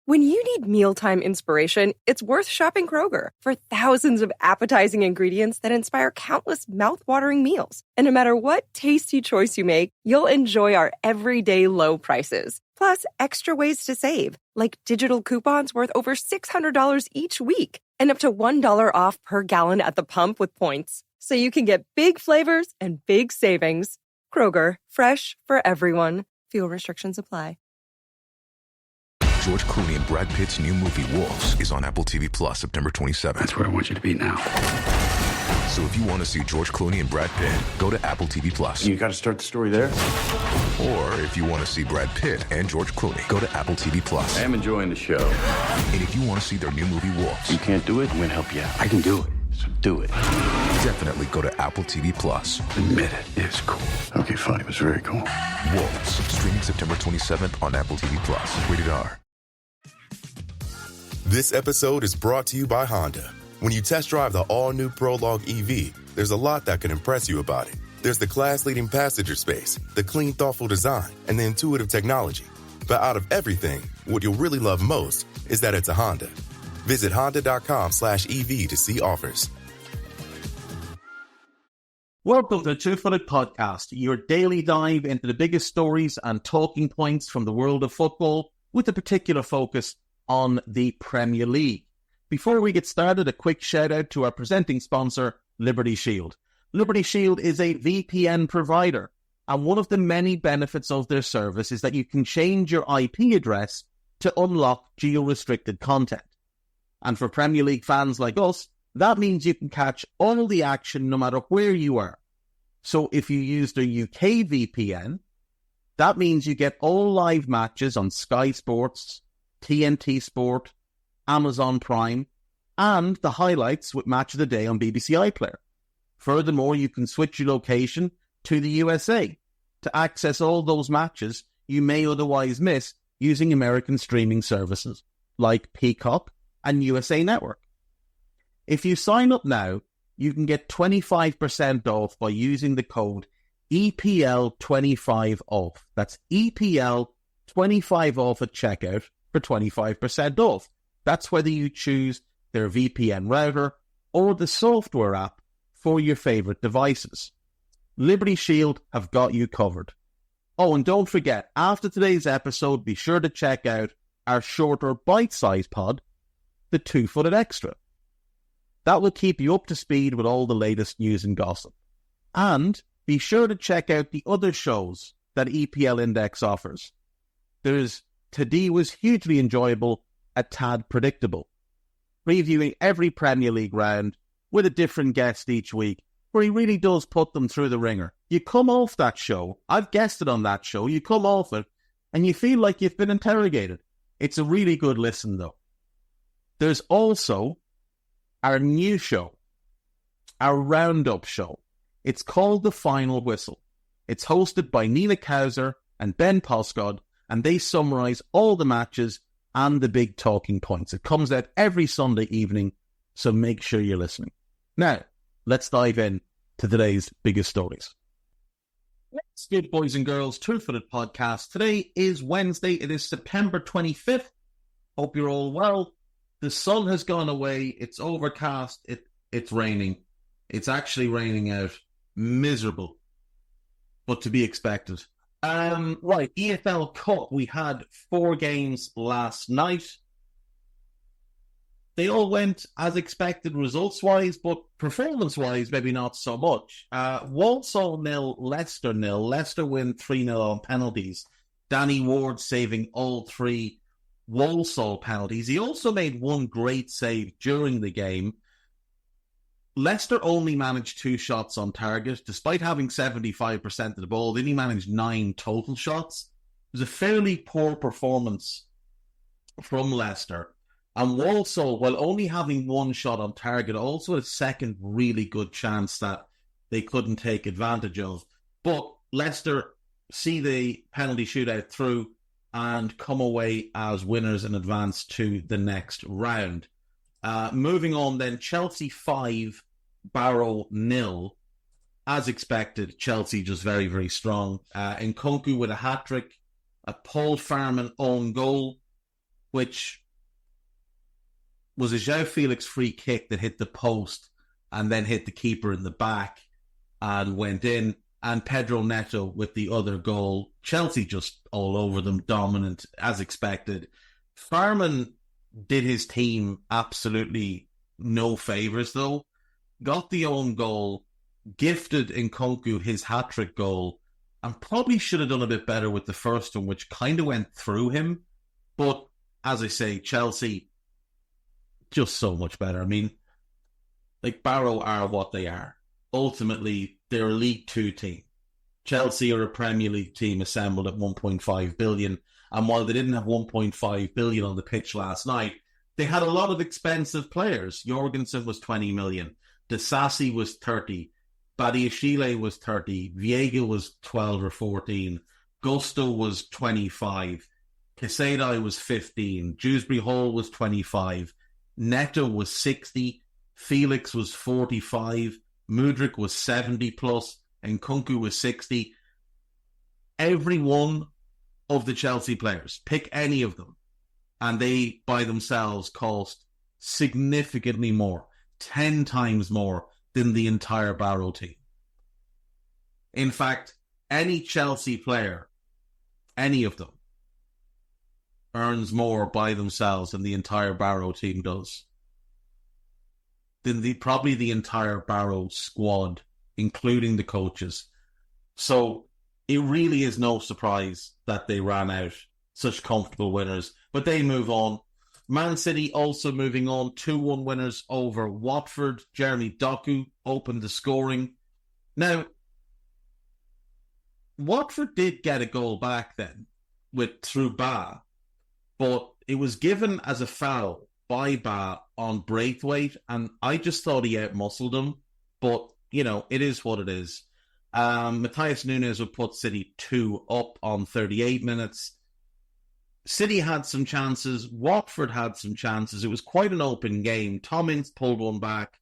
When you need mealtime inspiration, it's worth shopping Kroger for thousands of appetizing ingredients that inspire countless mouth-watering meals. And no matter what tasty choice you make, you'll enjoy our everyday low prices. Plus, extra ways to save, like digital coupons worth over $600 each week and up to $1 off per gallon at the pump with points. So you can get big flavors and big savings. Kroger, fresh for everyone. Fuel restrictions apply. George Clooney and Brad Pitt's new movie, Wolves, is on Apple TV Plus September 27th. That's where I want you to be now. So if you want to see George Clooney and Brad Pitt, go to Apple TV Plus. You got to start the story there. Or if you want to see Brad Pitt and George Clooney, go to Apple TV Plus. I am enjoying the show. And if you want to see their new movie, Wolves, You can't do it, I'm going to help you out. I can do it, so do it. definitely go to Apple TV Plus. Admit it, it's cool. Okay, fine, it was very cool. Wolves, streaming September 27th on Apple TV Plus. Rated R. This episode is brought to you by Honda. When you test drive the all-new Prologue EV, there's a lot that can impress you about it. There's the class-leading passenger space, the clean, thoughtful design, and the intuitive technology. But out of everything, what you'll really love most is that it's a Honda. Visit honda.com/EV to see offers. Welcome to the Two-Footed Podcast, your daily dive into the biggest stories and talking points from the world of football, with a particular focus on the Premier League. Before we get started, a quick shout out to our presenting sponsor, Liberty Shield. Liberty Shield is a VPN provider, and one of the many benefits of their service is that you can change your IP address to unlock geo-restricted content. And for Premier League fans like us, that means you can catch all the action no matter where you are. So if you use the UK VPN, that means you get all live matches on Sky Sports, TNT Sport, Amazon Prime, and the highlights with Match of the Day on BBC iPlayer. Furthermore, you can switch your location to the USA to access all those matches you may otherwise miss using American streaming services like Peacock and USA Network. If you sign up now, you can get 25% off by using the code EPL25OFF. That's EPL25 off at checkout for 25% off. That's whether you choose their VPN router or the software app for your favorite devices. Liberty Shield have got you covered. Oh, and don't forget, after today's episode, be sure to check out our shorter bite-sized pod, the Two-Footed Extra. That will keep you up to speed with all the latest news and gossip. And be sure to check out the other shows that EPL Index offers. Today was hugely enjoyable, a tad predictable, previewing every Premier League round with a different guest each week, where he really does put them through the ringer. You come off that show, I've guested on that show, you come off it, and you feel like you've been interrogated. It's a really good listen, though. There's also our new show, our roundup show. It's called The Final Whistle. It's hosted by Nina Kauser and Ben Poscod, and they summarise all the matches and the big talking points. It comes out every Sunday evening, so make sure you're listening. Now, let's dive in to today's biggest stories. Let's good, boys and girls, Two-Footed Podcast. Today is Wednesday. It is September 25th. Hope you're all well. The sun has gone away. It's overcast. It's raining. It's actually raining out. Miserable, but to be expected. Right, EFL Cup. We had 4 games last night. They all went as expected results-wise, but performance-wise, maybe not so much. Walsall 0, Leicester 0. Leicester win 3-0 on penalties. Danny Ward saving all 3 Walsall penalties. He also made one great save during the game. Leicester only managed 2 shots on target. Despite having 75% of the ball, they only managed 9 total shots. It was a fairly poor performance from Leicester. And Walsall, while only having 1 shot on target, also had a second really good chance that they couldn't take advantage of. But Leicester see the penalty shootout through and come away as winners and advance to the next round. Moving on then, Chelsea 5, Barrow 0. As expected, Chelsea just very, very strong. Nkunku with a hat-trick, a Paul Farman own goal. which was a João Felix free kick that hit the post and then hit the keeper in the back and went in, and Pedro Neto with the other goal. Chelsea just all over them, dominant as expected. Farman did his team absolutely no favours though. Got the own goal, gifted Nkunku his hat-trick goal, and probably should have done a bit better with the first one, which kind of went through him. But, as I say, Chelsea, just so much better. I mean, like, Barrow are what they are. Ultimately, they're a League Two team. Chelsea are a Premier League team assembled at 1.5 billion. And while they didn't have 1.5 billion on the pitch last night, they had a lot of expensive players. Jorgensen was 20 million. Disasi was 30. Badiashile was 30. Viega was 12 or 14. Gusto was 25. Quesada was 15. Dewsbury Hall was 25. Neto was 60. Felix was 45. Mudryk was 70 plus. And Nkunku was 60. Every one of the Chelsea players, pick any of them, and they by themselves cost significantly more, 10 times more than the entire Barrow team. In fact, any Chelsea player, any of them, earns more by themselves than the entire Barrow team does. Than probably the entire Barrow squad, including the coaches. So it really is no surprise that they ran out such comfortable winners. But they move on. Man City also moving on. 2-1 winners over Watford. Jeremy Doku opened the scoring. Now, Watford did get a goal back then through Ba, but it was given as a foul by Ba on Braithwaite, and I just thought he outmuscled him. But, you know, it is what it is. Matthias Nunes would put City 2 up on 38 minutes. City had some chances. Watford had some chances. It was quite an open game. Tom Ince pulled one back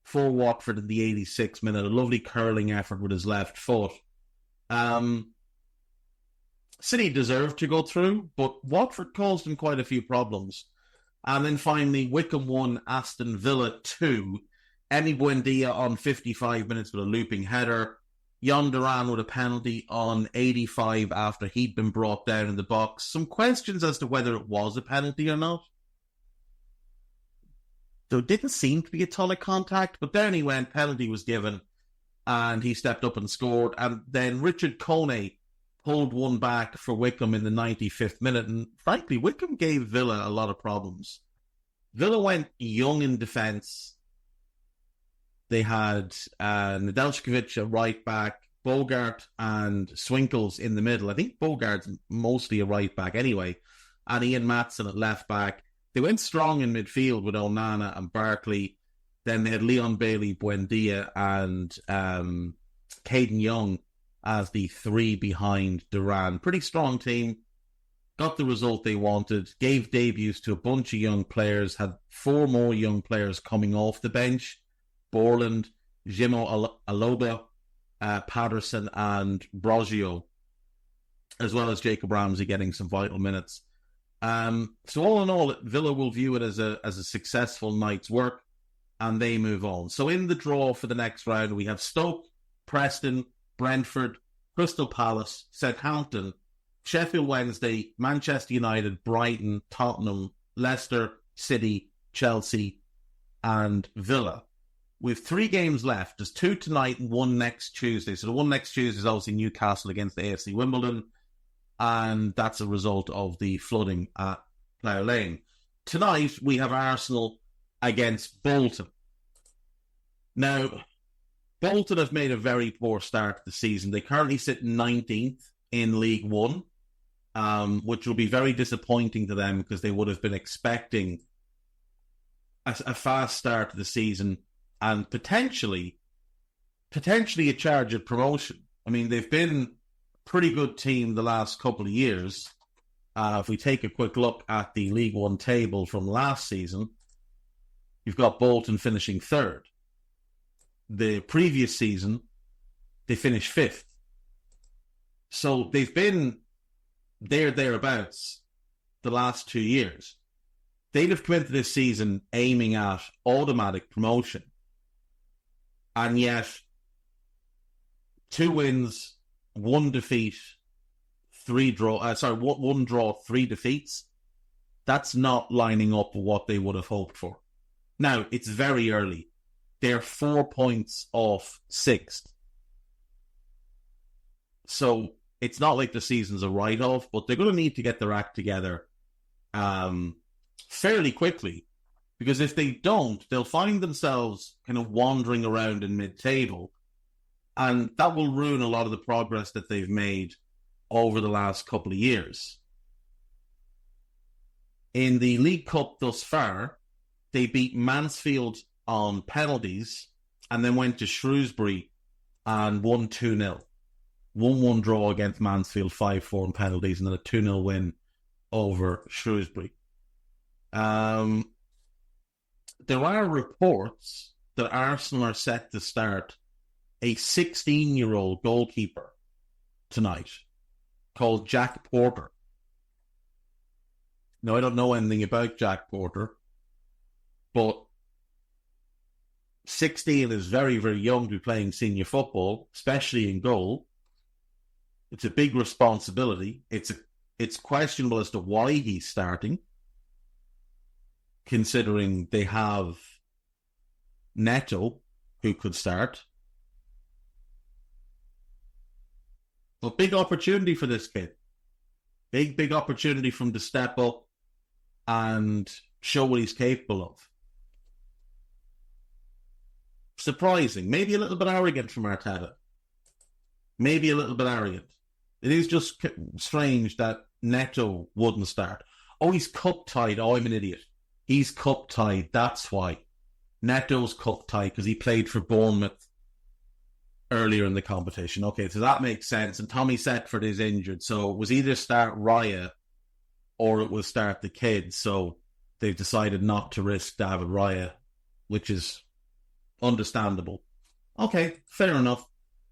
for Watford in the 86th minute. A lovely curling effort with his left foot. City deserved to go through, but Watford caused them quite a few problems. And then finally, Wickham 1, Aston Villa 2. Emi Buendia on 55 minutes with a looping header. Jon Duran with a penalty on 85 after he'd been brought down in the box. Some questions as to whether it was a penalty or not. There didn't seem to be a ton of contact, but down he went, penalty was given, and he stepped up and scored. And then Richard Kone pulled one back for Wickham in the 95th minute, and frankly, Wickham gave Villa a lot of problems. Villa went young in defence. They had Nedeljkovic at right back, Bogart and Swinkles in the middle. I think Bogart's mostly a right back anyway. And Ian Matson at left back. They went strong in midfield with Onana and Barkley. Then they had Leon Bailey, Buendia and Caden Young as the three behind Duran. Pretty strong team. Got the result they wanted. Gave debuts to a bunch of young players. Had 4 more young players coming off the bench. Borland, Jimo Aloba, Patterson and Brogio, as well as Jacob Ramsey getting some vital minutes. So all in all, Villa will view it as a successful night's work, and they move on. So in the draw for the next round, we have Stoke, Preston, Brentford, Crystal Palace, Southampton, Sheffield Wednesday, Manchester United, Brighton, Tottenham, Leicester, City, Chelsea, and Villa. We have 3 games left. There's 2 tonight and 1 next Tuesday. So the one next Tuesday is obviously Newcastle against the AFC Wimbledon, and that's a result of the flooding at Plough Lane. Tonight, we have Arsenal against Bolton. Now, Bolton have made a very poor start to the season. They currently sit 19th in League One, which will be very disappointing to them because they would have been expecting a fast start to the season and potentially a charge at promotion. I mean, they've been a pretty good team the last couple of years. If we take a quick look at the League One table from last season, you've got Bolton finishing 3rd. The previous season, they finished 5th. So they've been thereabouts the last 2 years. They'd have come into this season aiming at automatic promotion. And yet, 2 wins, 1 defeat, 1 draw, 3 defeats. That's not lining up with what they would have hoped for. Now, it's very early. They're 4 points off 6th. So it's not like the season's a write-off, but they're going to need to get their act together fairly quickly. Because if they don't, they'll find themselves kind of wandering around in mid-table. And that will ruin a lot of the progress that they've made over the last couple of years. In the League Cup thus far, they beat Mansfield on penalties and then went to Shrewsbury and won 2-0. 1-1 draw against Mansfield, 5-4 on penalties, and then a 2-0 win over Shrewsbury. There are reports that Arsenal are set to start a 16-year-old goalkeeper tonight called Jack Porter. Now, I don't know anything about Jack Porter, but 16 is very, very young to be playing senior football, especially in goal. It's a big responsibility. It's questionable as to why he's starting, considering they have Neto, who could start. But big opportunity for this kid. Big opportunity for him to step up and show what he's capable of. Surprising. Maybe a little bit arrogant from Arteta. Maybe a little bit arrogant. It is just strange that Neto wouldn't start. Oh, he's cup-tied. Oh, I'm an idiot. He's cup-tied. That's why. Neto's cup-tied because he played for Bournemouth earlier in the competition. Okay, so that makes sense. And Tommy Setford is injured. So it was either start Raya or it will start the kid. So they've decided not to risk David Raya, which is understandable. Okay, fair enough.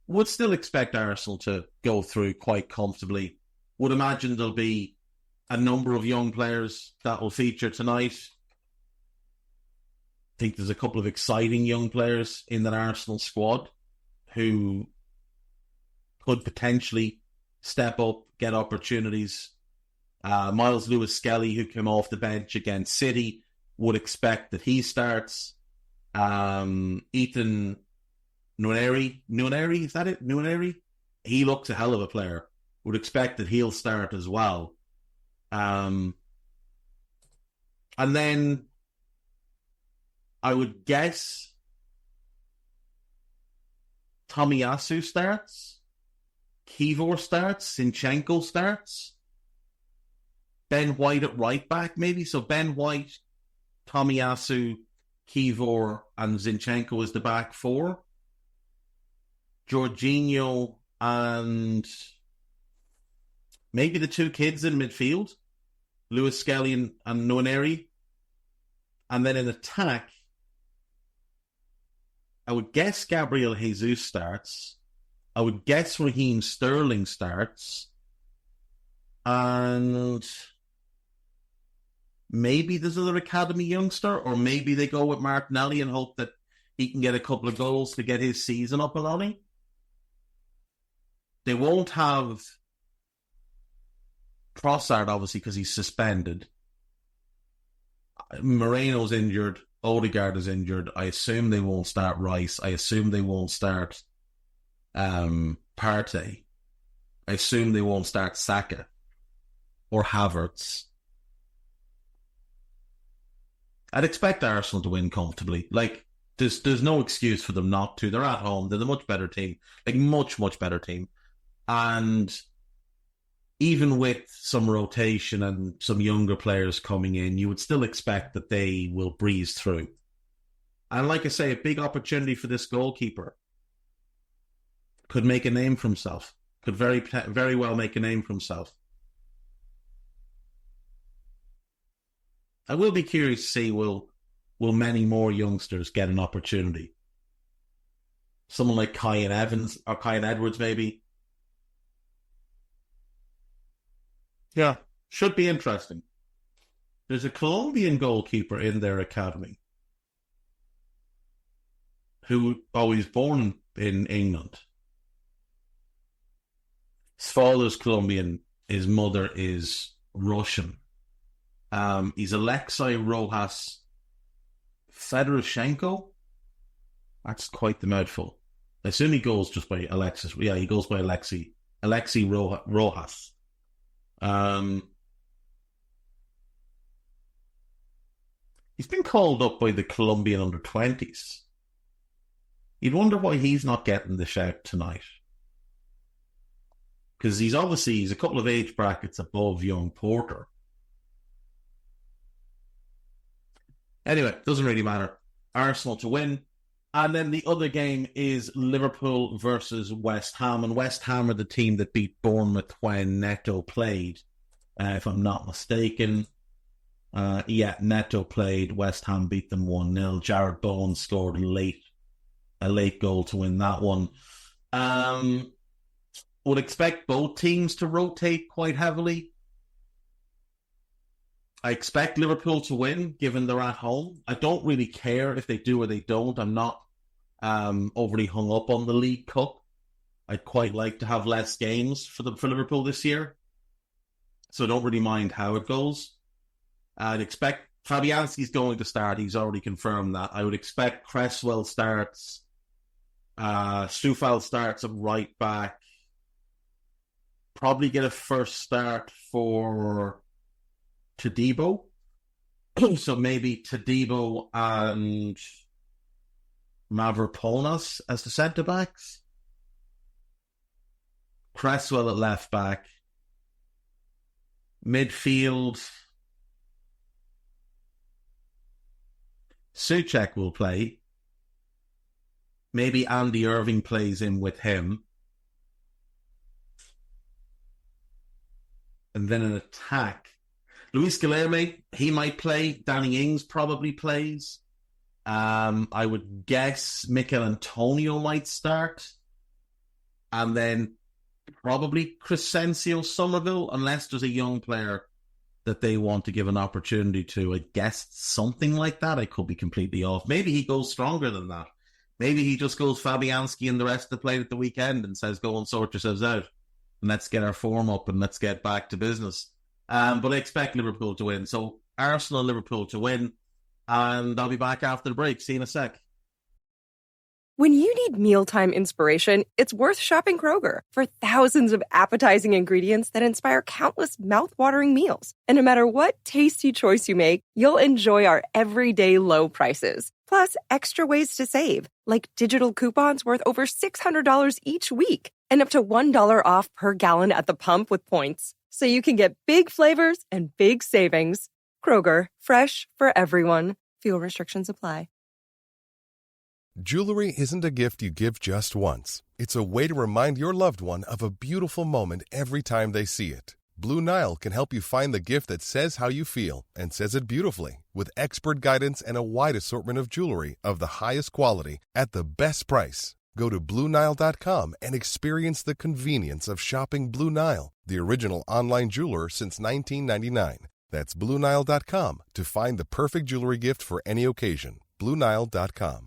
Would still expect Arsenal to go through quite comfortably. Would imagine there'll be a number of young players that will feature tonight. I think there's a couple of exciting young players in that Arsenal squad who could potentially step up, get opportunities. Miles Lewis-Skelly, who came off the bench against City, would expect that he starts. Ethan Nwaneri, is that it? Nwaneri? He looks a hell of a player. Would expect that he'll start as well. And then I would guess Tomiyasu starts, Kivor starts, Zinchenko starts, Ben White at right back maybe. So Ben White, Tomiyasu, Kivor and Zinchenko is the back 4. Jorginho and maybe the 2 kids in midfield, Lewis-Skelly and Nwaneri. And then in attack, I would guess Gabriel Jesus starts. I would guess Raheem Sterling starts. And maybe there's another academy youngster, or maybe they go with Martinelli and hope that he can get a couple of goals to get his season up and running. They won't have Trossard, obviously, because he's suspended. Moreno's injured. Odegaard is injured. I assume they won't start Rice. I assume they won't start Partey. I assume they won't start Saka or Havertz. I'd expect Arsenal to win comfortably. Like, there's no excuse for them not to. They're at home. They're the much better team. Like, much better team. And even with some rotation and some younger players coming in, you would still expect that they will breeze through. And like I say, a big opportunity for this goalkeeper. Could make a name for himself. Could very well make a name for himself. I will be curious to see will many more youngsters get an opportunity. Someone like Kyan Evans or Kyan Edwards maybe. Yeah, should be interesting. There's a Colombian goalkeeper in their academy who was born in England. His father's Colombian, his mother is Russian. He's Alexei Rojas Fedorchenko. That's quite the mouthful. I assume he goes just by Alexis. Yeah, he goes by Alexei Rojas. He's been called up by the Colombian under-20s. You'd wonder why he's not getting the shout tonight. Because he's a couple of age brackets above young Porter. Anyway, doesn't really matter. Arsenal to win. And then the other game is Liverpool versus West Ham. And West Ham are the team that beat Bournemouth when Neto played, if I'm not mistaken. Neto played. West Ham beat them 1-0. Jared Bowen scored a late goal to win that one. Would expect both teams to rotate quite heavily. I expect Liverpool to win, given they're at home. I don't really care if they do or they don't. I'm not overly hung up on the League Cup. I'd quite like to have less games for Liverpool this year. So I don't really mind how it goes. I'd expect Fabianski's going to start. He's already confirmed that. I would expect Cresswell starts. Stufal starts at right back. Probably get a first start for Todibo. So maybe Todibo and Mavropanos as the centre-backs. Cresswell at left back. Midfield. Souček will play. Maybe Andy Irving plays in with him. And then an attack. Luis Guilherme, he might play. Danny Ings probably plays. I would guess Mikel Antonio might start. And then probably Crescencio Somerville, unless there's a young player that they want to give an opportunity to. I guess something like that. I could be completely off. Maybe he goes stronger than that. Maybe he just goes Fabianski and the rest of the play at the weekend and says, go and sort yourselves out. And let's get our form up and let's get back to business. But I expect Liverpool to win. So Arsenal, Liverpool to win. And I'll be back after the break. See you in a sec. When you need mealtime inspiration, it's worth shopping Kroger for thousands of appetizing ingredients that inspire countless mouth-watering meals. And no matter what tasty choice you make, you'll enjoy our everyday low prices. Plus, extra ways to save, like digital coupons worth over $600 each week and up to $1 off per gallon at the pump with points. So you can get big flavors and big savings. Kroger, fresh for everyone. Fuel restrictions apply. Jewelry isn't a gift you give just once. It's a way to remind your loved one of a beautiful moment every time they see it. Blue Nile can help you find the gift that says how you feel and says it beautifully, with expert guidance and a wide assortment of jewelry of the highest quality at the best price. Go to BlueNile.com and experience the convenience of shopping Blue Nile, the original online jeweler since 1999. That's BlueNile.com to find the perfect jewelry gift for any occasion. BlueNile.com.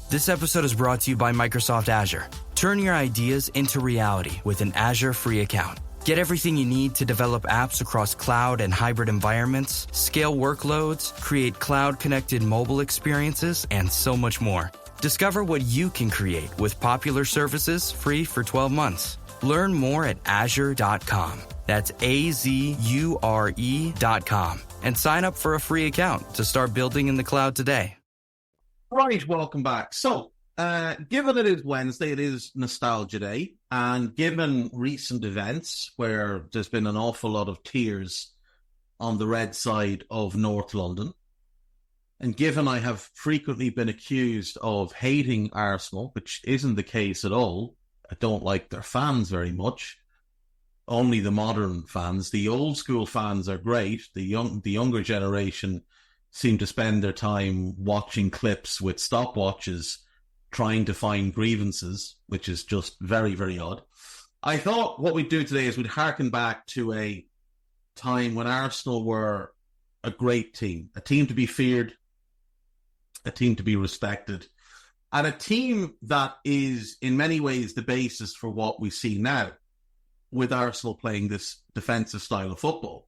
This episode is brought to you by Microsoft Azure. Turn your ideas into reality with an Azure free account. Get everything you need to develop apps across cloud and hybrid environments, scale workloads, create cloud-connected mobile experiences, and so much more. Discover what you can create with popular services free for 12 months. Learn more at azure.com. That's AZURE.com. And sign up for a free account to start building in the cloud today. Right, welcome back. So, given it is Wednesday, it is Nostalgia Day, and given recent events where there's been an awful lot of tears on the red side of North London, and given I have frequently been accused of hating Arsenal, which isn't the case at all, I don't like their fans very much, only the modern fans. The old school fans are great. The younger generation seem to spend their time watching clips with stopwatches trying to find grievances, which is just very, very odd. I thought what we'd do today is we'd harken back to a time when Arsenal were a great team, a team to be feared, a team to be respected, and a team that is in many ways the basis for what we see now with Arsenal playing this defensive style of football.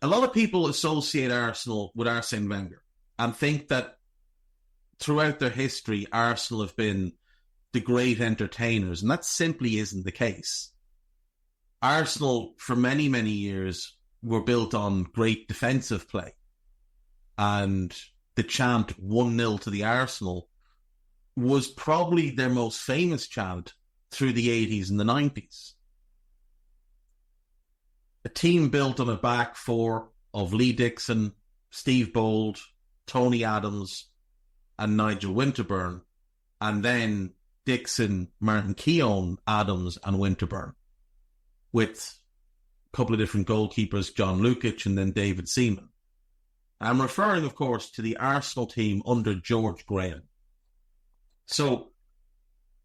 A lot of people associate Arsenal with Arsene Wenger and think that throughout their history, Arsenal have been the great entertainers, and that simply isn't the case. Arsenal, for many, many years, were built on great defensive play. And the chant 1-0 to the Arsenal was probably their most famous chant through the 80s and the 90s. A team built on a back four of Lee Dixon, Steve Bold, Tony Adams, and Nigel Winterburn, and then Dixon, Martin Keown, Adams, and Winterburn, with a couple of different goalkeepers, John Lukic and then David Seaman. I'm referring, of course, to the Arsenal team under George Graham. So,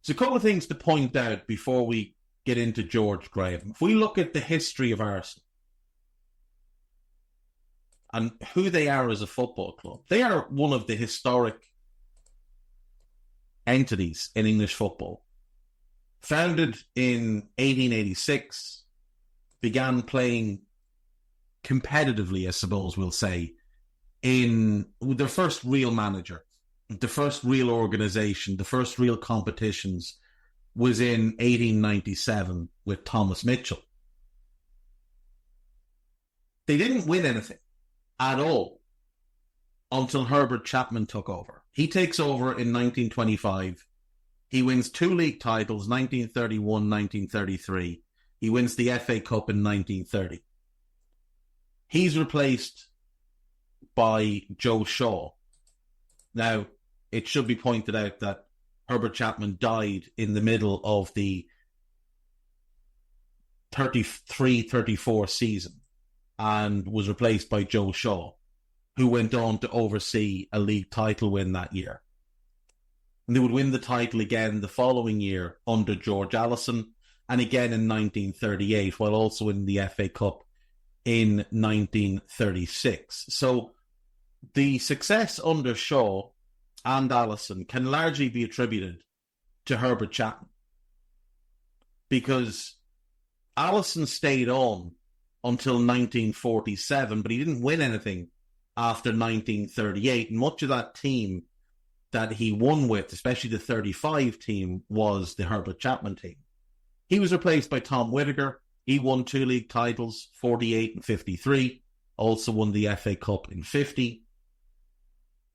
there's a couple of things to point out before we get into George Graham. If we look at the history of Arsenal and who they are as a football club, they are one of the historic entities in English football. Founded in 1886, began playing competitively, I suppose we'll say, in their first real manager, the first real organisation, the first real competitions was in 1897 with Thomas Mitchell. They didn't win anything at all until Herbert Chapman took over. He takes over in 1925. He wins 2 league titles, 1931, 1933. He wins the FA Cup in 1930. He's replaced by Joe Shaw. Now, it should be pointed out that Herbert Chapman died in the middle of the 33-34 season and was replaced by Joe Shaw, who went on to oversee a league title win that year. And they would win the title again the following year under George Allison, and again in 1938, while also winning the FA Cup in 1936. So the success under Shaw and Allison can largely be attributed to Herbert Chapman, because Allison stayed on until 1947, but he didn't win anything after 1938. And much of that team that he won with, especially the 35 team, was the Herbert Chapman team. He was replaced by Tom Whittaker. He won 2 league titles, 48 and 53. Also won the FA Cup in 50.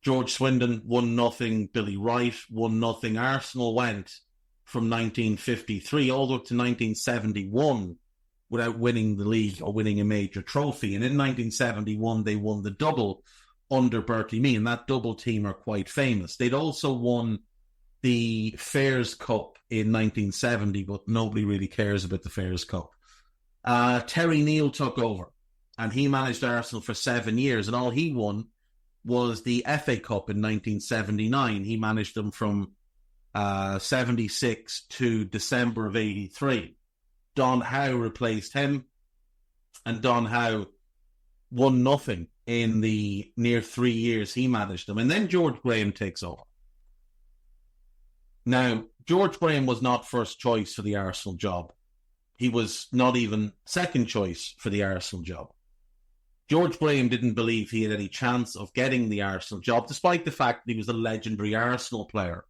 George Swindon won nothing. Billy Wright won nothing. Arsenal went from 1953 all the way to 1971 without winning the league or winning a major trophy. And in 1971, they won the double under Bertie Mee, and that double team are quite famous. They'd also won the Fairs Cup in 1970, but nobody really cares about the Fairs Cup. Terry Neal took over, and he managed Arsenal for 7 years, and all he won was the FA Cup in 1979. He managed them from 76 to December of 83. Don Howe replaced him, and Don Howe won nothing in the near 3 years he managed them. And then George Graham takes over. Now, George Graham was not first choice for the Arsenal job. He was not even second choice for the Arsenal job. George Graham didn't believe he had any chance of getting the Arsenal job, despite the fact that he was a legendary Arsenal player.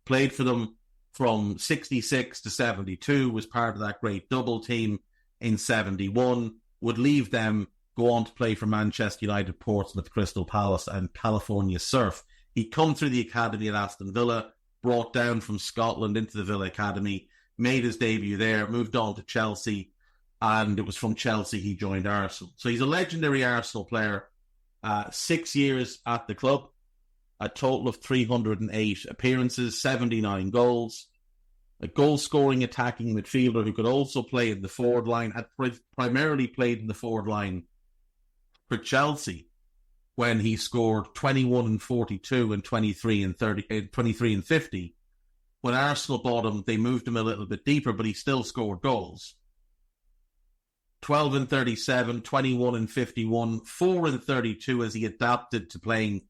Played for them from 66 to 72, was part of that great double team in 71, would leave them, go on to play for Manchester United, Portsmouth, Crystal Palace, and California Surf. He'd come through the academy at Aston Villa, brought down from Scotland into the Villa Academy, made his debut there, moved on to Chelsea, and it was from Chelsea he joined Arsenal. So he's a legendary Arsenal player. 6 years at the club, a total of 308 appearances, 79 goals, a goal-scoring attacking midfielder who could also play in the forward line, had primarily played in the forward line for Chelsea when he scored 21 and 42 and 23 and 50. When Arsenal bought him, they moved him a little bit deeper, but he still scored goals. 12 and 37, 21 and 51, 4 and 32 as he adapted to playing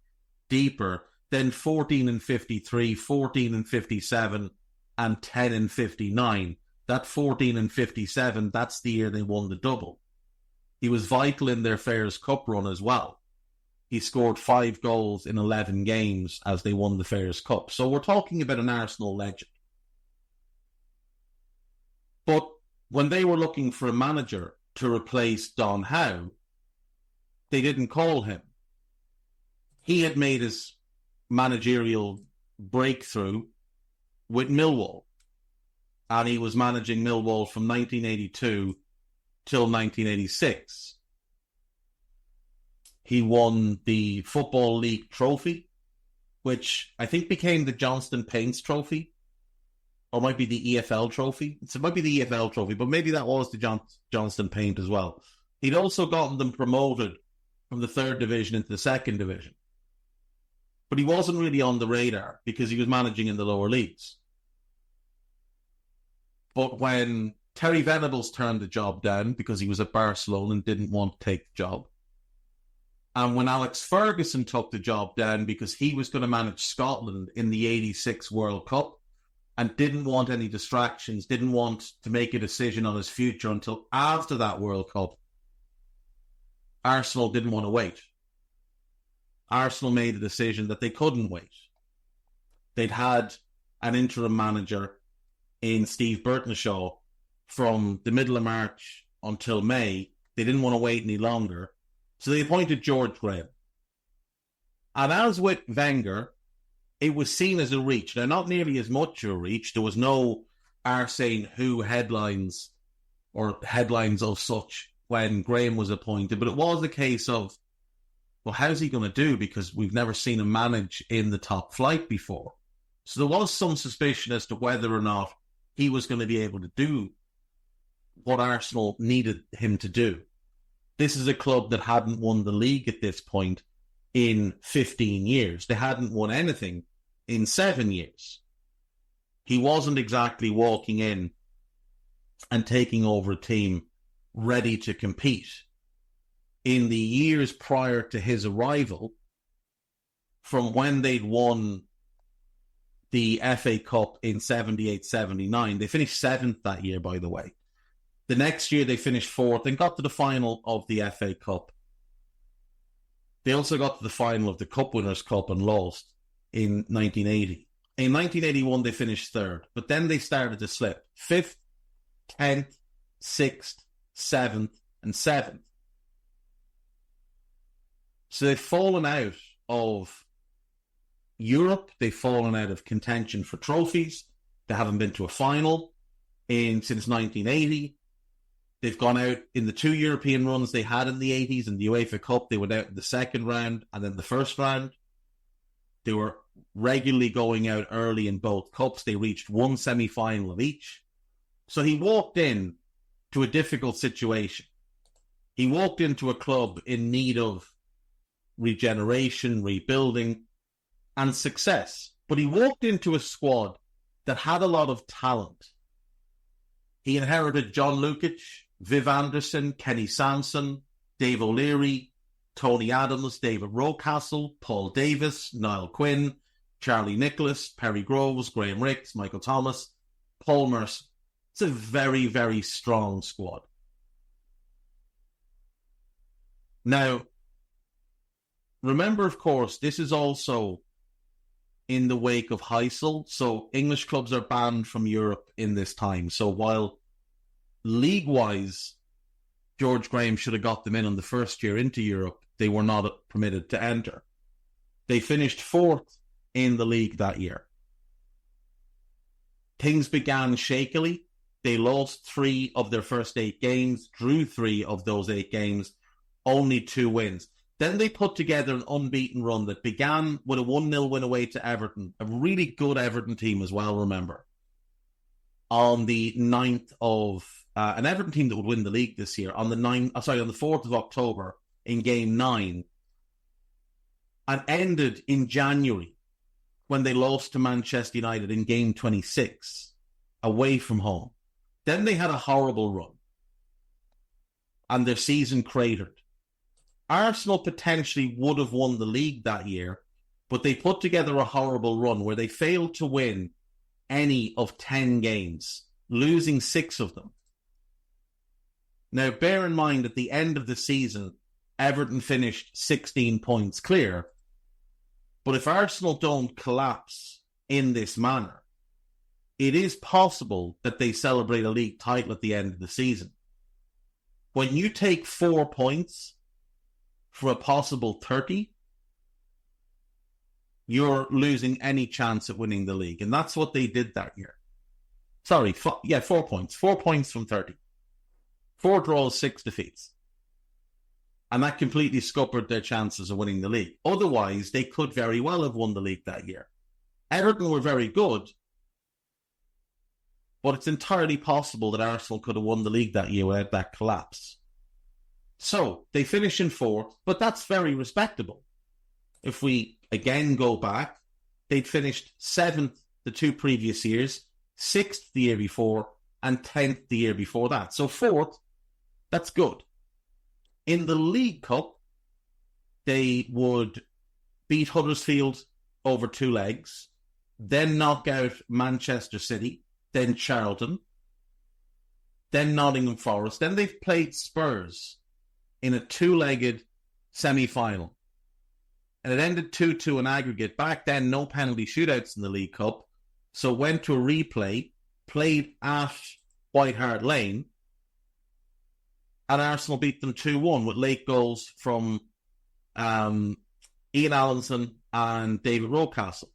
deeper, then 14 and 53, 14 and 57, and 10 and 59. That 14 and 57, that's the year they won the double. He was vital in their Fairs Cup run as well. He scored 5 goals in 11 games as they won the Fairs Cup. So we're talking about an Arsenal legend. But when they were looking for a manager to replace Don Howe, they didn't call him. He had made his managerial breakthrough with Millwall. And he was managing Millwall from 1982 till 1986. He won the Football League trophy, which I think became the Johnston Paints trophy, or might be the EFL trophy. It might be the EFL trophy, but maybe that was the Johnston Paint as well. He'd also gotten them promoted from the 3rd division into the 2nd division. But he wasn't really on the radar because he was managing in the lower leagues. But when Terry Venables turned the job down because he was at Barcelona and didn't want to take the job, and when Alex Ferguson took the job down because he was going to manage Scotland in the 86 World Cup and didn't want any distractions, didn't want to make a decision on his future until after that World Cup, Arsenal didn't want to wait. Arsenal made a decision that they couldn't wait. They'd had an interim manager in Steve Burtonshaw from the middle of March until May. They didn't want to wait any longer. So they appointed George Graham. And as with Wenger, it was seen as a reach. Now, not nearly as much a reach. There was no Arsene Who headlines or headlines of such when Graham was appointed. But it was a case of, well, how's he going to do? Because we've never seen him manage in the top flight before. So there was some suspicion as to whether or not he was going to be able to do what Arsenal needed him to do. This is a club that hadn't won the league at this point in 15 years. They hadn't won anything in 7 years. He wasn't exactly walking in and taking over a team ready to compete. In the years prior to his arrival, from when they'd won the FA Cup in 78-79, they finished 7th that year, by the way. The next year they finished 4th and got to the final of the FA Cup. They also got to the final of the Cup Winners' Cup and lost in 1980. In 1981 they finished 3rd, but then they started to slip. 5th, 10th, 6th, 7th and 7th. So they've fallen out of Europe. They've fallen out of contention for trophies. They haven't been to a final since 1980. They've gone out in the 2 European runs they had in the 80s in the UEFA Cup. They went out in the 2nd round and then the 1st round. They were regularly going out early in both cups. They reached one semi-final of each. So he walked in to a difficult situation. He walked into a club in need of regeneration, rebuilding, and success. But he walked into a squad that had a lot of talent. He inherited John Lukic, Viv Anderson, Kenny Sanson, Dave O'Leary, Tony Adams, David Rocastle, Paul Davis, Niall Quinn, Charlie Nicholas, Perry Groves, Graham Ricks, Michael Thomas, Paul Mercer. It's a very, very strong squad. Now, remember, of course, this is also in the wake of Heysel. So English clubs are banned from Europe in this time. So while league-wise, George Graham should have got them in on the first year into Europe, they were not permitted to enter. They finished 4th in the league that year. Things began shakily. They lost 3 of their first 8 games, drew 3 of those 8 games, only 2 wins. Then they put together an unbeaten run that began with a 1-0 win away to Everton, a really good Everton team as well, remember. On the 9th of, an Everton team that would win the league this year, on the 4th of October in game 9, and ended in January when they lost to Manchester United in game 26, away from home. Then they had a horrible run. and their season cratered. Arsenal potentially would have won the league that year, but they put together a horrible run where they failed to win any of 10 games, losing 6 of them. Now, bear in mind, at the end of the season, Everton finished 16 points clear. But if Arsenal don't collapse in this manner, it is possible that they celebrate a league title at the end of the season. When you take 4 points for a possible 30, you're losing any chance at winning the league. And that's what they did that year. 4 points. 4 points from 30. 4 draws, 6 defeats. And that completely scuppered their chances of winning the league. Otherwise, they could very well have won the league that year. Everton were very good, but it's entirely possible that Arsenal could have won the league that year without that collapse. So, they finish in 4th, but that's very respectable. If we again go back, they'd finished 7th the 2 previous years, 6th the year before, and 10th the year before that. So 4th, that's good. In the League Cup, they would beat Huddersfield over 2 legs, then knock out Manchester City, then Charlton, then Nottingham Forest. Then they've played Spurs in a 2-legged semi-final. And it ended 2-2 in aggregate. Back then, no penalty shootouts in the League Cup. So went to a replay, played at White Hart Lane, and Arsenal beat them 2-1 with late goals from Ian Allinson and David Rocastle.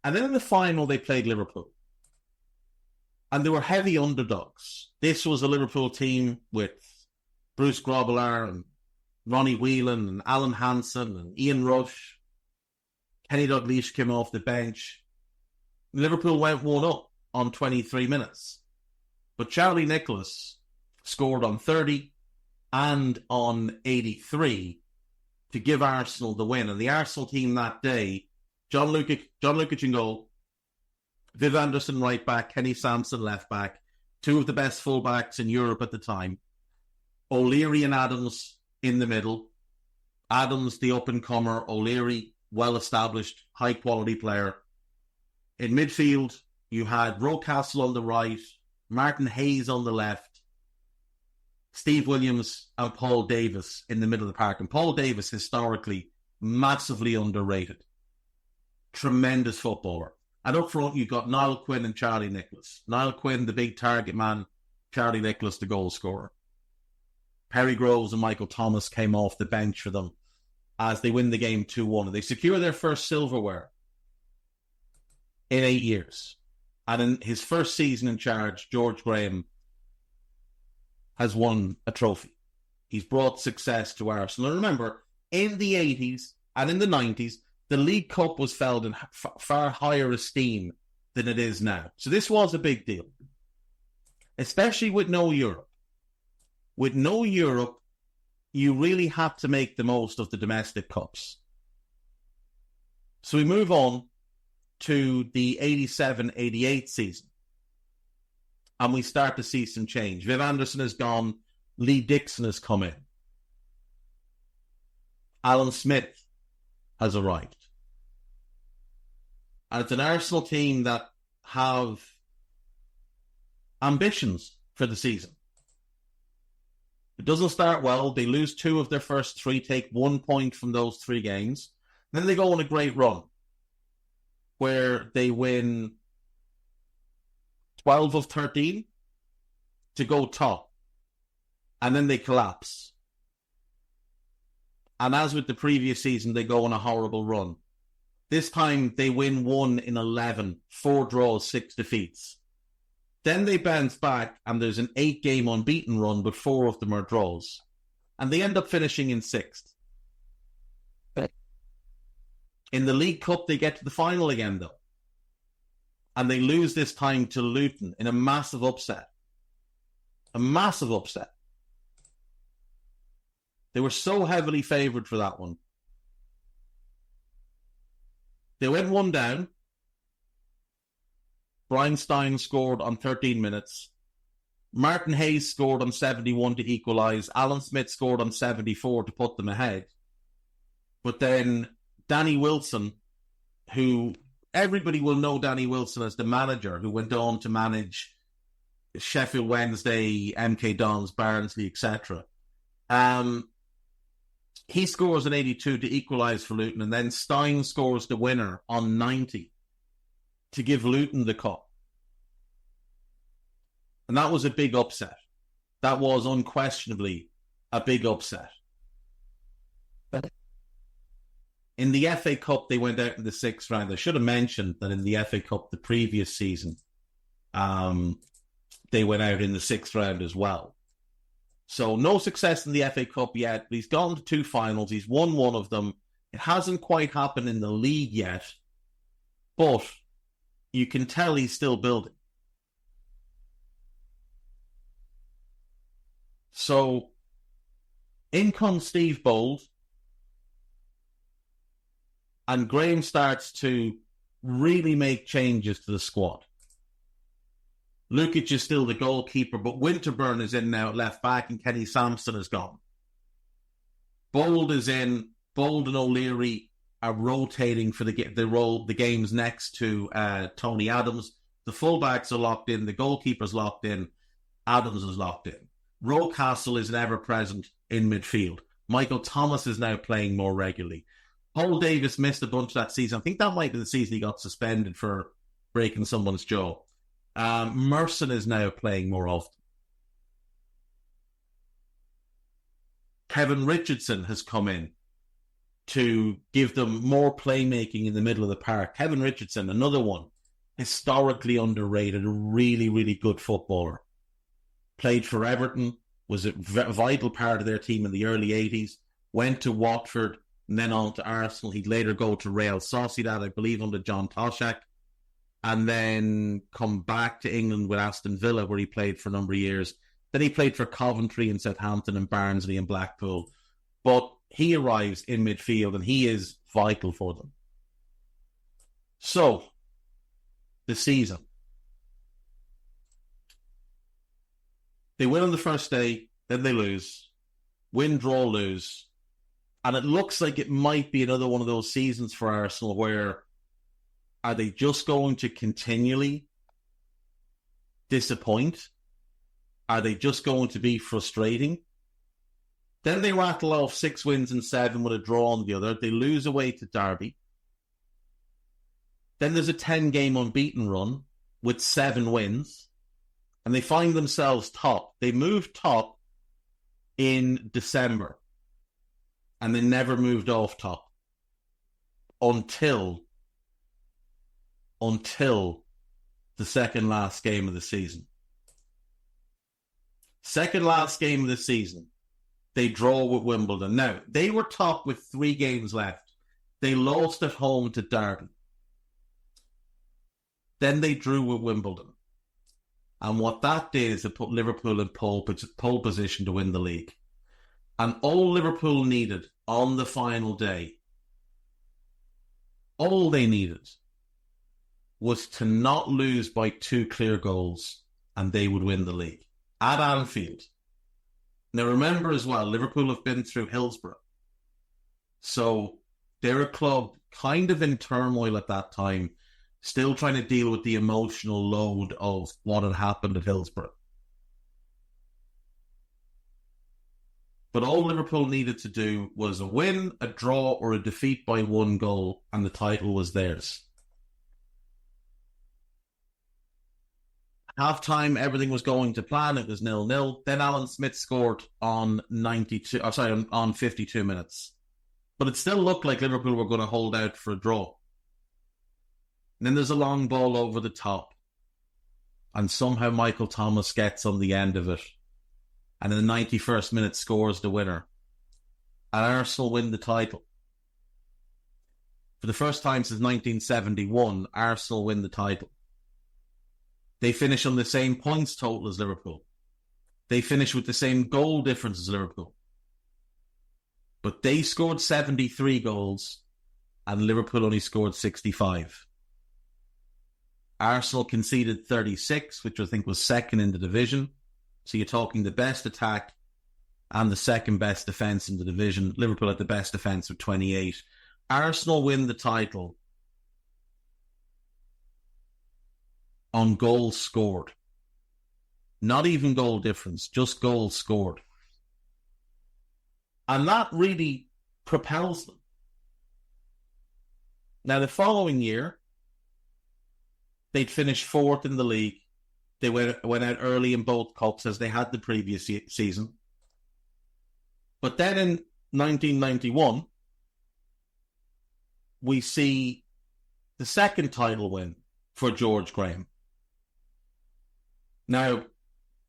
And then in the final, they played Liverpool. And they were heavy underdogs. This was a Liverpool team with Bruce Grobbelaar and Ronnie Whelan and Alan Hansen and Ian Rush. Kenny Dalglish came off the bench. Liverpool went 1-up on 23 minutes. But Charlie Nicholas scored on 30 and on 83 to give Arsenal the win. And the Arsenal team that day, John Lukic in goal, Viv Anderson right back, Kenny Sampson left back, 2 of the best fullbacks in Europe at the time, O'Leary and Adams in the middle. Adams, the up-and-comer, O'Leary, well-established, high-quality player. In midfield, you had Rocastle on the right, Martin Hayes on the left, Steve Williams and Paul Davis in the middle of the park. And Paul Davis, historically, massively underrated. Tremendous footballer. And up front, you've got Niall Quinn and Charlie Nicholas. Niall Quinn, the big target man. Charlie Nicholas, the goal scorer. Perry Groves and Michael Thomas came off the bench for them as they win the game 2-1. And they secure their first silverware in 8 years. And in his first season in charge, George Graham has won a trophy. He's brought success to Arsenal. And remember, in the 80s and in the 90s, the League Cup was held in far higher esteem than it is now. So this was a big deal, especially with no Europe. With no Europe, you really have to make the most of the domestic cups. So we move on to the 87-88 season. And we start to see some change. Viv Anderson is gone. Lee Dixon has come in. Alan Smith has arrived. And it's an Arsenal team that have ambitions for the season. It doesn't start well. They lose 2 of their first 3, take 1 point from those 3 games. Then they go on a great run where they win 12 of 13 to go top. And then they collapse. And as with the previous season, they go on a horrible run. This time they win 1 in 11, 4 draws, 6 defeats. Then they bounce back and there's an 8-game unbeaten run, but 4 of them are draws. And they end up finishing in 6th. In the League Cup, they get to the final again, though. And they lose this time to Luton in a massive upset. A massive upset. They were so heavily favoured for that one. They went 1 down. Brian Stein scored on 13 minutes. Martin Hayes scored on 71 to equalise. Alan Smith scored on 74 to put them ahead. But then Danny Wilson, who everybody will know Danny Wilson as the manager, who went on to manage Sheffield Wednesday, MK Dons, Barnsley, etc. He scores an 82 to equalise for Luton, and then Stein scores the winner on 90 to give Luton the cup. And that was a big upset. That was unquestionably a big upset. In the FA Cup, they went out in the 6th round. I should have mentioned that in the FA Cup the previous season, they went out in the 6th round as well. So no success in the FA Cup yet, but he's gone to 2 finals. He's won one of them. It hasn't quite happened in the league yet, but you can tell he's still building. So in comes Steve Bold, and Graham starts to really make changes to the squad. Lukic is still the goalkeeper, but Winterburn is in now at left back, and Kenny Sampson is gone. Bold is in. Bold and O'Leary are rotating for the games next to Tony Adams. The fullbacks are locked in. The goalkeeper's locked in. Adams is locked in. Rocastle is ever present in midfield. Michael Thomas is now playing more regularly. Paul Davis missed a bunch that season. I think that might be the season he got suspended for breaking someone's jaw. Merson is now playing more often. Kevin Richardson has come in to give them more playmaking in the middle of the park. Kevin Richardson, another one, historically underrated, a really, really good footballer. Played for Everton, was a vital part of their team in the early 80s, went to Watford and then on to Arsenal. He'd later go to Real Sociedad, I believe, under John Toshak, and then come back to England with Aston Villa, where he played for a number of years. Then he played for Coventry and Southampton and Barnsley and Blackpool. But he arrives in midfield and he is vital for them. So, the season. They win on the first day, then they lose. Win, draw, lose. And it looks like it might be another one of those seasons for Arsenal where are they just going to continually disappoint? Are they just going to be frustrating? Then they rattle off 6 wins and 7 with a draw on the other. They lose away to Derby. Then there's a 10-game unbeaten run with 7 wins. And they find themselves top. They moved top in December. And they never moved off top. Until the second last game of the season. Second last game of the season, they draw with Wimbledon. Now, they were top with 3 games left. They lost at home to Derby. Then they drew with Wimbledon. And what that did is it put Liverpool in pole position to win the league. And all Liverpool needed on the final day, all they needed was to not lose by 2 clear goals, and they would win the league at Anfield. Now remember as well, Liverpool have been through Hillsborough. So they're a club kind of in turmoil at that time, still trying to deal with the emotional load of what had happened at Hillsborough. But all Liverpool needed to do was a win, a draw, or a defeat by 1 goal, and the title was theirs. Half-time, everything was going to plan. It was 0-0. Then Alan Smith scored on 52 minutes. But it still looked like Liverpool were going to hold out for a draw. And then there's a long ball over the top. And somehow Michael Thomas gets on the end of it. And in the 91st minute scores the winner. And Arsenal win the title. For the first time since 1971, Arsenal win the title. They finish on the same points total as Liverpool. They finish with the same goal difference as Liverpool. But they scored 73 goals and Liverpool only scored 65. Arsenal conceded 36, which I think was second in the division. So you're talking the best attack and the second best defence in the division. Liverpool had the best defence with 28. Arsenal win the title on goals scored. Not even goal difference, just goals scored. And that really propels them. Now, the following year, they'd finished fourth in the league. They went out early in both cups as they had the previous season. But then in 1991, we see the second title win for George Graham. Now,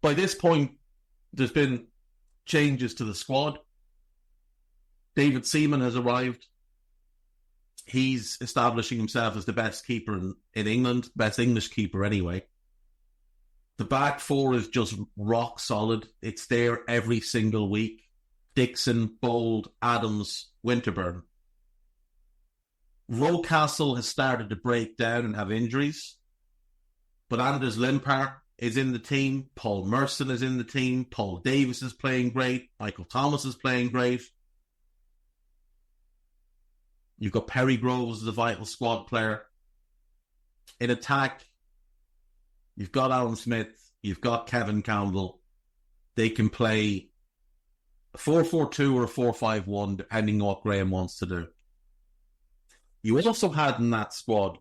by this point, there's been changes to the squad. David Seaman has arrived. He's establishing himself as the best keeper in England, best English keeper anyway. The back four is just rock solid. It's there every single week. Dixon, Bold, Adams, Winterburn. Rocastle has started to break down and have injuries. But Anders Limpar is in the team. Paul Merson is in the team. Paul Davis is playing great. Michael Thomas is playing great. You've got Perry Groves as a vital squad player. In attack, you've got Alan Smith. You've got Kevin Campbell. They can play a 4-4-2 or a 4-5-1, depending on what Graham wants to do. You also had in that squad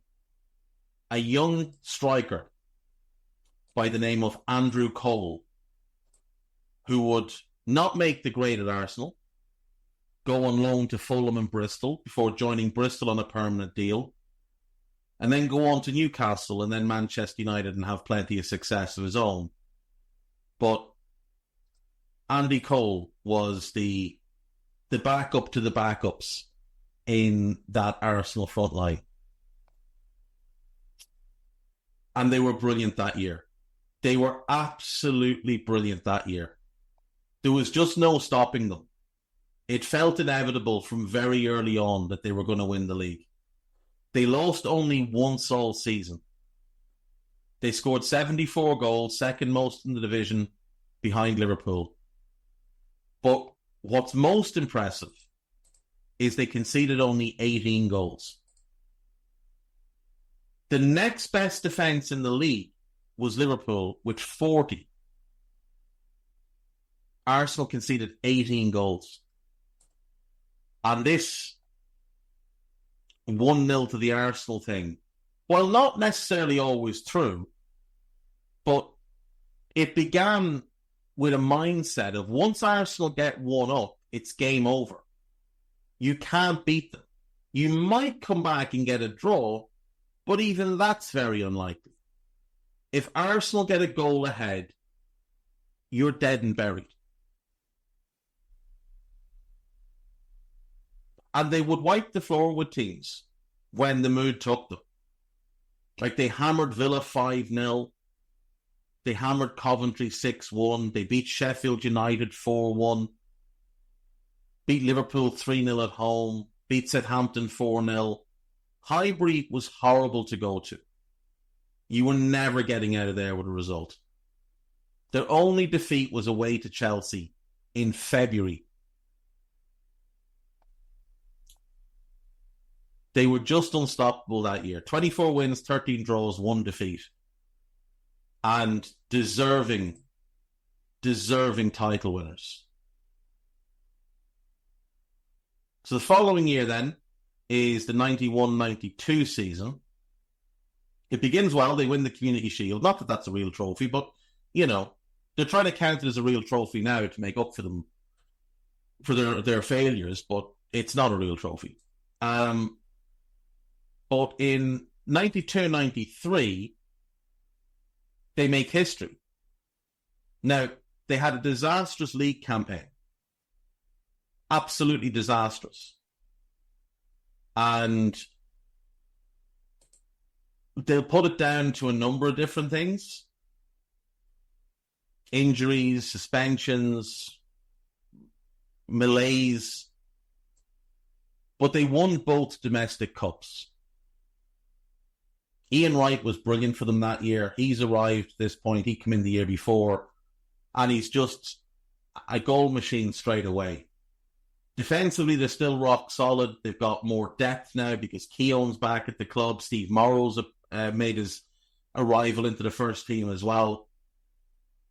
a young striker by the name of Andrew Cole, who would not make the grade at Arsenal, go on loan to Fulham and Bristol before joining Bristol on a permanent deal, and then go on to Newcastle and then Manchester United and have plenty of success of his own. But Andy Cole was the backup to the backups in that Arsenal front line. And they were brilliant that year. They were absolutely brilliant that year. There was just no stopping them. It felt inevitable from very early on that they were going to win the league. They lost only once all season. They scored 74 goals, second most in the division, behind Liverpool. But what's most impressive is they conceded only 18 goals. The next best defence in the league was Liverpool with 40. Arsenal conceded 18 goals. And this 1-0 to the Arsenal thing, while not necessarily always true, but it began with a mindset of once Arsenal get one up, it's game over. You can't beat them. You might come back and get a draw, but even that's very unlikely. If Arsenal get a goal ahead, you're dead and buried. And they would wipe the floor with teams when the mood took them. Like they hammered Villa 5-0. They hammered Coventry 6-1. They beat Sheffield United 4-1. Beat Liverpool 3-0 at home. Beat Southampton 4-0. Highbury was horrible to go to. You were never getting out of there with a result. Their only defeat was away to Chelsea in February. They were just unstoppable that year. 24 wins, 13 draws, 1 defeat. And deserving title winners. So the following year then is the 91-92 season. It begins well. They win the Community Shield. Not that that's a real trophy, but, you know, they're trying to count it as a real trophy now to make up for them, for their failures, but it's not a real trophy. But in 92-93, they make history. Now, they had a disastrous league campaign. Absolutely disastrous. And they'll put it down to a number of different things. Injuries, suspensions, malaise. But they won both domestic cups. Ian Wright was brilliant for them that year. He's arrived at this point. He came in the year before. and he's just a goal machine straight away. Defensively, they're still rock solid. They've got more depth now because Keown's back at the club. Steve Morrow's made his arrival into the first team as well.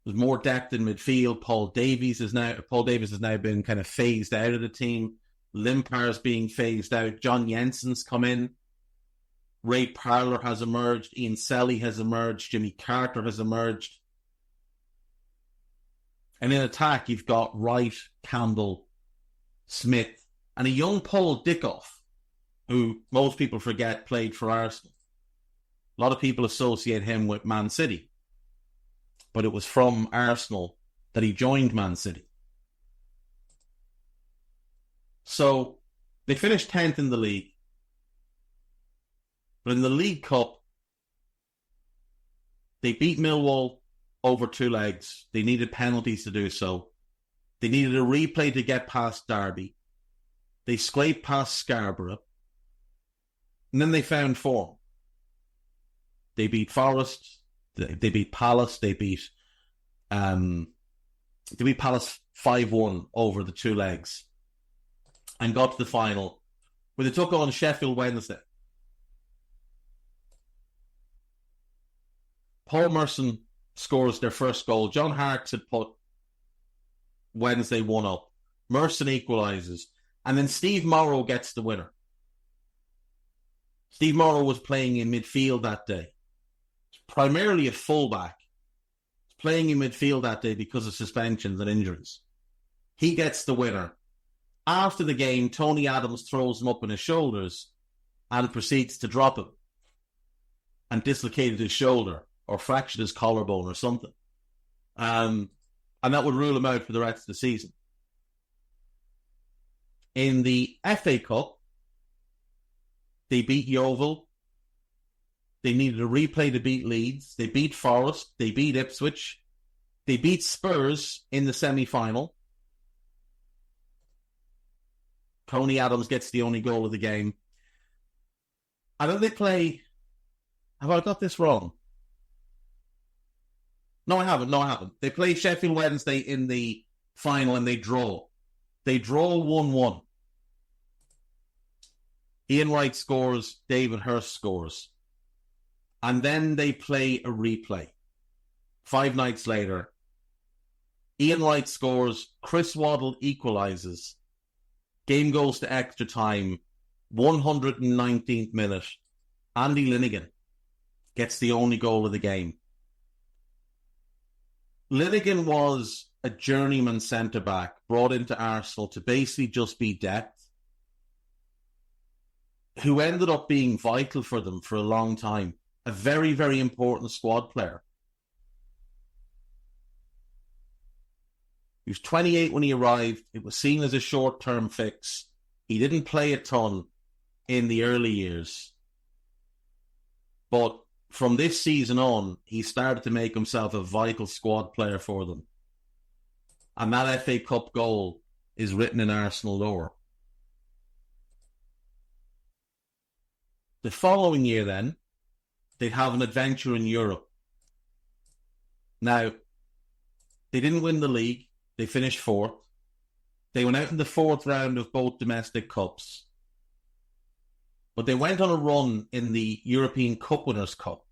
There's more depth in midfield. Paul Davies has now been kind of phased out of the team. Limpar's being phased out. John Jensen's come in. Ray Parlour has emerged. Ian Selly has emerged. Jimmy Carter has emerged. And in attack, you've got Wright, Campbell, Smith, and a young Paul Dickoff, who most people forget played for Arsenal. A lot of people associate him with Man City, but it was from Arsenal that he joined Man City. So they finished 10th in the league. But in the League Cup, they beat Millwall over 2 legs. They needed penalties to do so. They needed a replay to get past Derby. They scraped past Scarborough. And then they found form. They beat Forest. They beat Palace. They beat Palace 5-1 over the 2 legs. And got to the final, where they took on Sheffield Wednesday. Paul Merson scores their first goal. John Harkes had put Wednesday 1 up. Merson equalises. And then Steve Morrow gets the winner. Steve Morrow was playing in midfield that day. Primarily a fullback. He's playing in midfield that day because of suspensions and injuries. He gets the winner. After the game, Tony Adams throws him up on his shoulders and proceeds to drop him and dislocated his shoulder or fractured his collarbone or something. And that would rule him out for the rest of the season. In the FA Cup, they beat Yeovil. They needed a replay to beat Leeds. They beat Forest. They beat Ipswich. They beat Spurs in the semi-final. Tony Adams gets the only goal of the game. I don't they play... Have I got this wrong? No, I haven't. They play Sheffield Wednesday in the final and they draw. They draw 1-1. Ian Wright scores, David Hurst scores. And then they play a replay. 5 nights later, Ian Wright scores, Chris Waddle equalises. Game goes to extra time, 119th minute. Andy Linnigan gets the only goal of the game. Linnigan was a journeyman centre-back brought into Arsenal to basically just be depth, who ended up being vital for them for a long time. A very, very important squad player. He was 28 when he arrived. It was seen as a short-term fix. He didn't play a ton in the early years. But from this season on, he started to make himself a vital squad player for them. And that FA Cup goal is written in Arsenal lore. The following year then, they'd have an adventure in Europe. Now, they didn't win the league. They finished 4th. They went out in the 4th round of both domestic cups. But they went on a run in the European Cup Winners' Cup.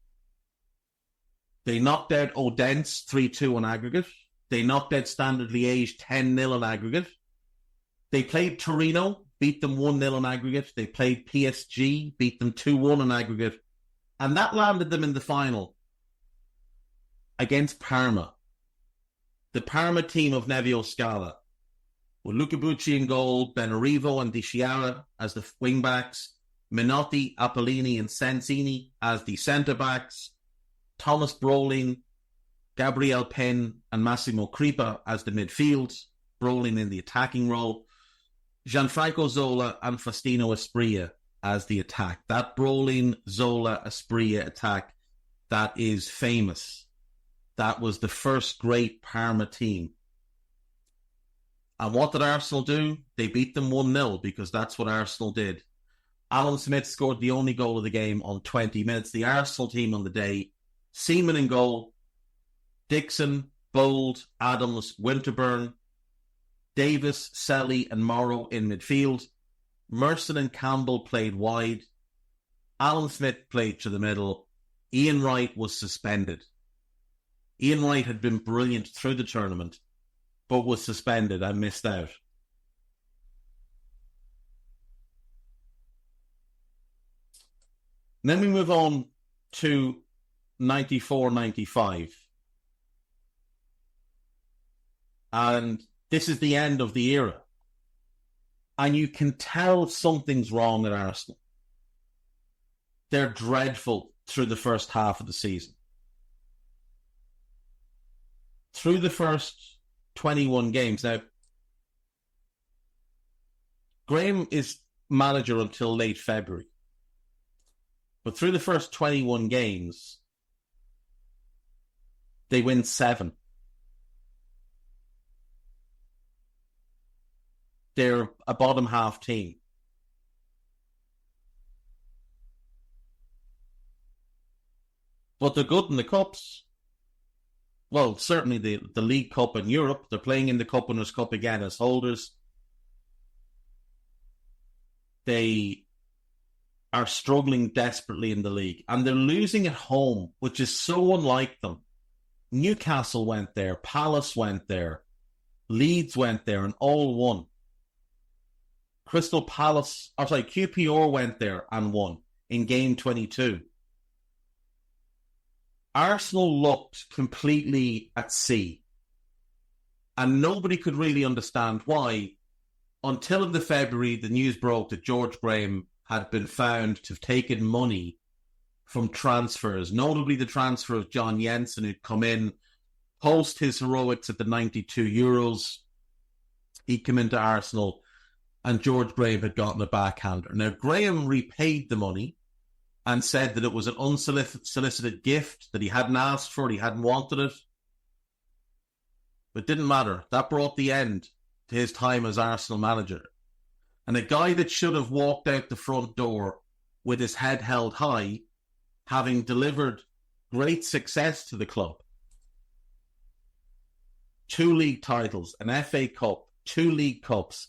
They knocked out Odense 3-2 on aggregate. They knocked out Standard Liège 10-0 on aggregate. They played Torino, beat them 1-0 on aggregate. They played PSG, beat them 2-1 on aggregate. And that landed them in the final against Parma. The Parma team of Nevio Scala, with Luca Bucci in goal, Benarivo and Di Chiara as the wing-backs, Minotti, Apollini and Sensini as the centre-backs, Thomas Brolin, Gabriel Penn and Massimo Crepa as the midfield, Brolin in the attacking role, Gianfranco Zola and Faustino Asprilla as the attack. That Brolin, Zola, Asprilla attack, that is famous. That was the first great Parma team. And what did Arsenal do? They beat them 1-0 because that's what Arsenal did. Alan Smith scored the only goal of the game on 20 minutes. The Arsenal team on the day, Seaman in goal, Dixon, Bold, Adams, Winterburn, Davis, Selly and Morrow in midfield. Merson and Campbell played wide. Alan Smith played to the middle. Ian Wright was suspended. Ian Wright had been brilliant through the tournament, but was suspended and missed out. And then we move on to 94-95. And this is the end of the era. And you can tell something's wrong at Arsenal. They're dreadful through the first half of the season. Through the first 21 games. Now, Graham is manager until late February. But through the first 21 games, they win 7. They're a bottom half team. But they're good in the cups. Well, certainly the League Cup in Europe. They're playing in the Cup Winners' Cup again as holders. They are struggling desperately in the league. And they're losing at home, which is so unlike them. Newcastle went there. Palace went there. Leeds went there and all won. QPR went there and won in game 22. Arsenal looked completely at sea. And nobody could really understand why, until in the February, the news broke that George Graham had been found to have taken money from transfers, notably the transfer of John Jensen, who'd come in post his heroics at the 92 Euros. He'd come into Arsenal, and George Graham had gotten a backhander. Now, Graham repaid the money and said that it was an unsolicited gift, that he hadn't asked for it, he hadn't wanted it. But it didn't matter. That brought the end to his time as Arsenal manager. And a guy that should have walked out the front door with his head held high, having delivered great success to the club. 2 league titles, an FA Cup, 2 League Cups,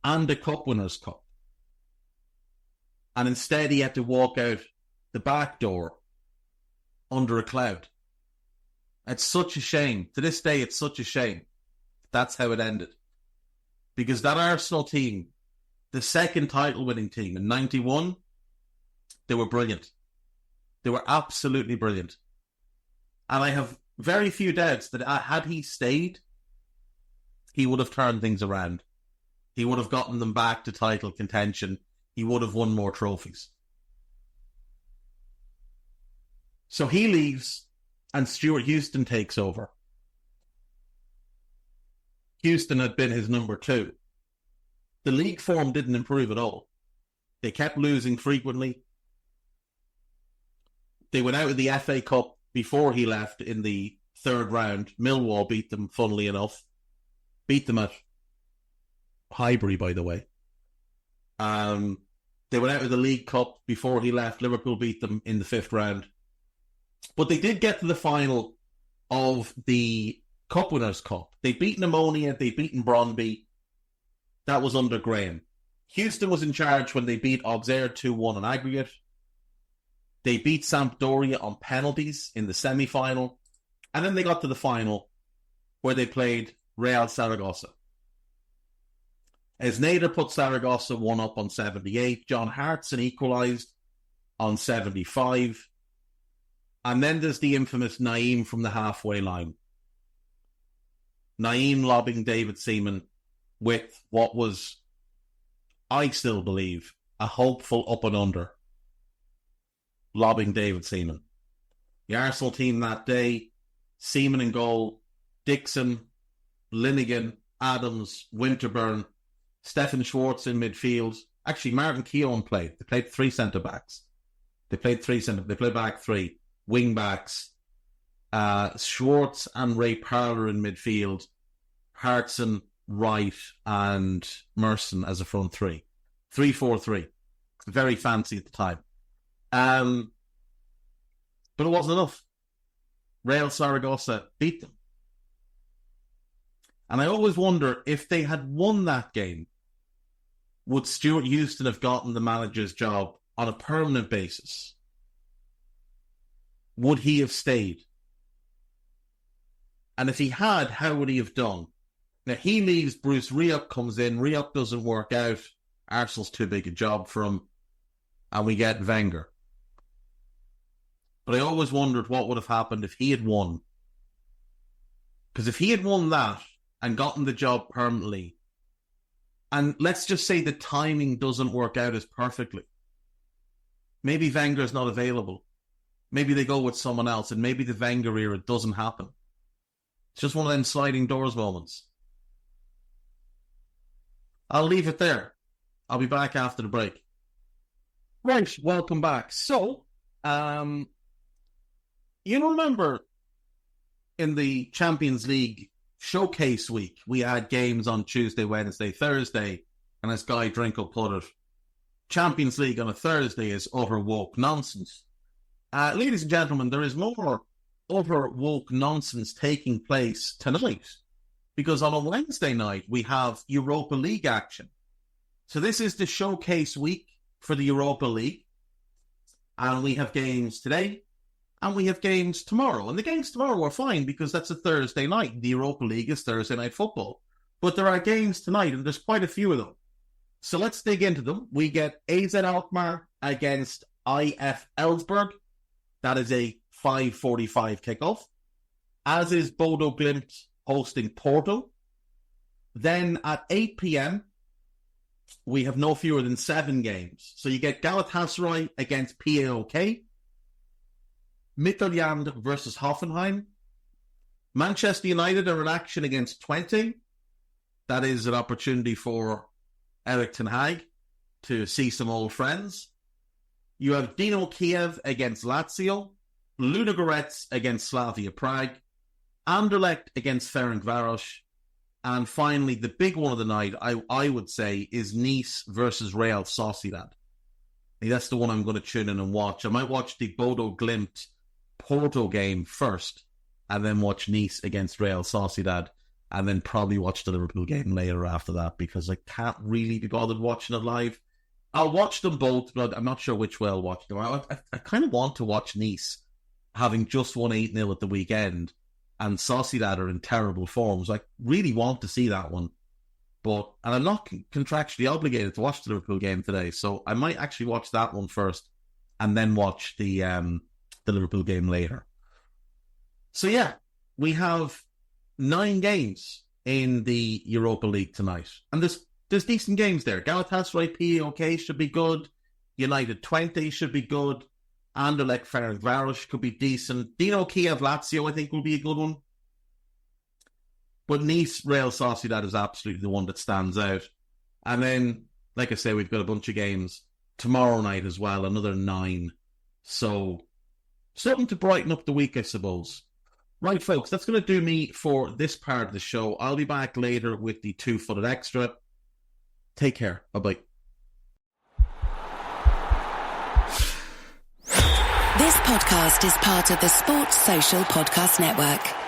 and a Cup Winners' Cup. And instead he had to walk out the back door under a cloud. It's such a shame. To this day, it's such a shame. That's how it ended. Because that Arsenal team, the second title-winning team in 91, they were brilliant. They were absolutely brilliant. And I have very few doubts that had he stayed, he would have turned things around. He would have gotten them back to title contention. He would have won more trophies. So he leaves and Stuart Houston takes over. Houston had been his number 2. The league form didn't improve at all. They kept losing frequently. They went out of the FA Cup before he left in the 3rd round. Millwall beat them, funnily enough. Beat them at Highbury, by the way. They went out of the League Cup before he left. Liverpool beat them in the 5th round. But they did get to the final of the Cup Winners' Cup. They'd beaten Ammonia, they'd beaten Brøndby. That was under Graham. Houston was in charge when they beat Auxerre 2-1 on aggregate. They beat Sampdoria on penalties in the semi-final. And then they got to the final where they played Real Zaragoza. Esnader put Zaragoza 1-up on 78. John Hartson equalised on 75. And then there's the infamous Naeem from the halfway line. Naeem lobbing David Seaman with what was, I still believe, a hopeful up and under. Lobbing David Seaman. The Arsenal team that day, Seaman in goal, Dixon, Linnigan, Adams, Winterburn, Stefan Schwartz in midfield. Actually, Martin Keown played. They played 3 centre-backs. They played back 3. Wing-backs. Schwartz and Ray Parler in midfield. Hartson, Wright, and Merson as a front 3. 3-4-3. Very fancy at the time. But it wasn't enough. Real Zaragoza beat them. And I always wonder, if they had won that game, would Stuart Houston have gotten the manager's job on a permanent basis? Would he have stayed? And if he had, how would he have done? Now, he leaves, Bruce Rioch comes in, Rioch doesn't work out, Arsenal's too big a job for him, and we get Wenger. But I always wondered what would have happened if he had won. Because if he had won that and gotten the job permanently, and let's just say the timing doesn't work out as perfectly, maybe Wenger's not available. Maybe they go with someone else, and maybe the Wenger era doesn't happen. It's just one of them sliding doors moments. I'll leave it there. I'll be back after the break. Right, welcome back. So, remember in the Champions League showcase week, we had games on Tuesday, Wednesday, Thursday, and as Guy Drinkle put it, Champions League on a Thursday is utter woke nonsense. Ladies and gentlemen, there is more utter woke nonsense taking place tonight, because on a Wednesday night we have Europa League action. So this is the showcase week for the Europa League, and we have games today and we have games tomorrow. And the games tomorrow are fine because that's a Thursday night. The Europa League is Thursday night football. But there are games tonight, and there's quite a few of them. So let's dig into them. We get AZ Alkmaar against IF Elfsberg. That is a 5:45 kickoff. As is Bodo Glimt hosting Porto. Then at 8 p.m, we have no fewer than 7 games. So you get Galatasaray against PAOK, Midtjylland versus Hoffenheim, Manchester United are in action against Twente. That is an opportunity for Erik ten Hag to see some old friends. You have Dynamo Kiev against Lazio, Ludogorets against Slavia Prague, Anderlecht against Ferencváros, and finally, the big one of the night, I would say, is Nice versus Real Sociedad. That's the one I'm going to tune in and watch. I might watch the Bodo Glimt Porto game first, and then watch Nice against Real Sociedad, and then probably watch the Liverpool game later after that, because I can't really be bothered watching it live. I'll watch them both, but I'm not sure which way I'll watch them. I kind of want to watch Nice, having just won 8-0 at the weekend, and Sociedad are in terrible form. So I really want to see that one. And I'm not contractually obligated to watch the Liverpool game today, so I might actually watch that one first, and then watch the Liverpool game later. So yeah, we have 9 games in the Europa League tonight, and there's decent games there. Galatasaray PAOK should be good. United Twente should be good. Anderlecht Ferencváros could be decent. Dynamo Kiev Lazio, I think, will be a good one. But Nice Real Sociedad is absolutely the one that stands out. And then, like I say, we've got a bunch of games tomorrow night as well, another 9. So, something to brighten up the week, I suppose. Right, folks, that's going to do me for this part of the show. I'll be back later with the 2-footed extra. Take care. Bye-bye. This podcast is part of the Sports Social Podcast Network.